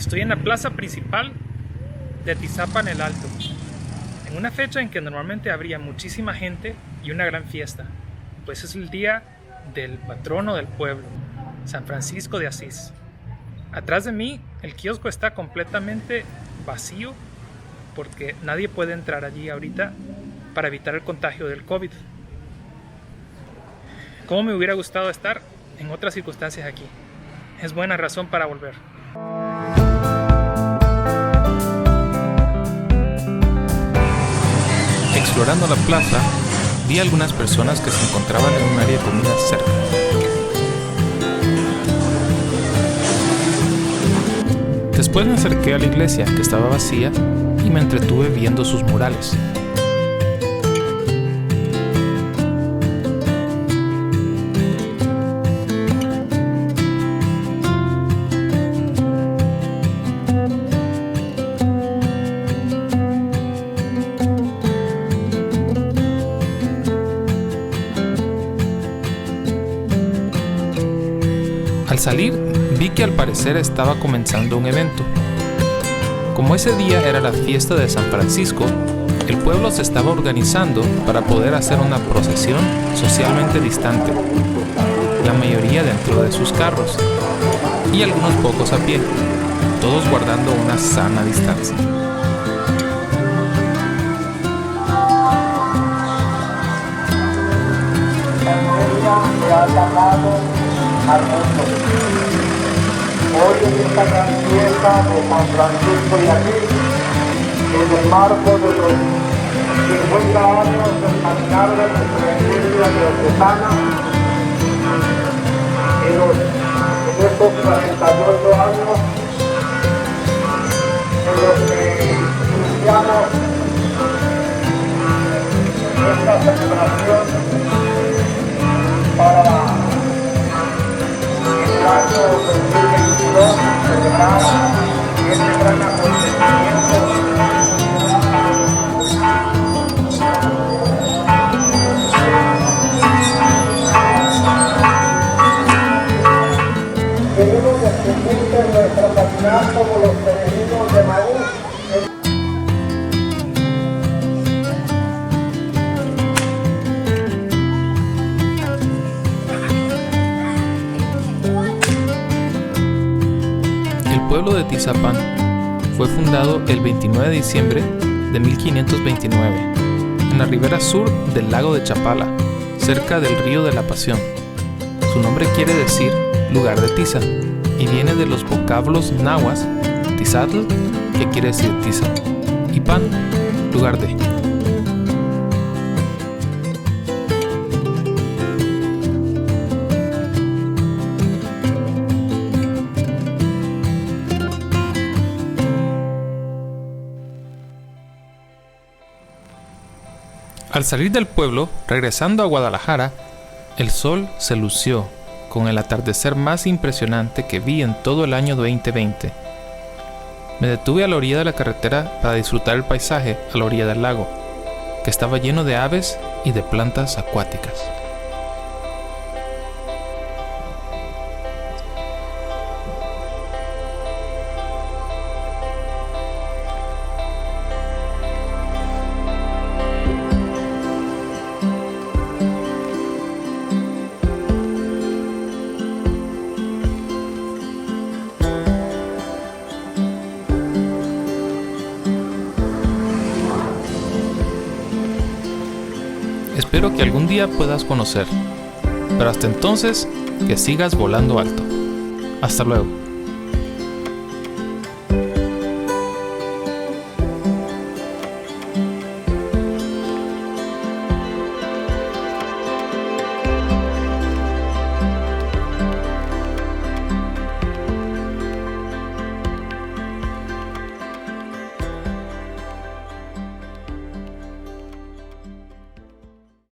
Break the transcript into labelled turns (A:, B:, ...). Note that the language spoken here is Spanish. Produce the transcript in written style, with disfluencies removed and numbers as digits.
A: Estoy en la plaza principal de Tizapan el Alto, en una fecha en que normalmente habría muchísima gente y una gran fiesta, pues es el día del patrono del pueblo, San Francisco de Asís. Atrás de mí el kiosco está completamente vacío porque nadie puede entrar allí ahorita para evitar el contagio del COVID. ¿Cómo me hubiera gustado estar en otras circunstancias aquí? Es buena razón para volver.
B: Explorando la plaza, vi a algunas personas que se encontraban en un área de comida cerca. Después me acerqué a la iglesia, que estaba vacía, y me entretuve viendo sus murales. Al salir, vi que al parecer estaba comenzando un evento. Como ese día era la fiesta de San Francisco, el pueblo se estaba organizando para poder hacer una procesión socialmente distante, la mayoría dentro de sus carros, y algunos pocos a pie, todos guardando una sana distancia.
C: Al mundo. Hoy en esta gran fiesta de San Francisco de Asís, en el marco de los 50 años del caminar de nuestra iglesia diocesana, en estos 48 años en los que iniciamos esta celebración para el año 2022, celebrar este gran acontecimiento. Queremos descubrir nuestro caminar como los peregrinos de Maús.
B: El pueblo de Tizapán fue fundado el 29 de diciembre de 1529, en la ribera sur del lago de Chapala, cerca del río de la Pasión. Su nombre quiere decir lugar de tiza, y viene de los vocablos náhuatl, tizatl, que quiere decir tiza, y pan, lugar de. Al salir del pueblo, regresando a Guadalajara, el sol se lució con el atardecer más impresionante que vi en todo el año 2020. Me detuve a la orilla de la carretera para disfrutar el paisaje a la orilla del lago, que estaba lleno de aves y de plantas acuáticas. Espero que algún día puedas conocer, pero hasta entonces, que sigas volando alto. Hasta luego.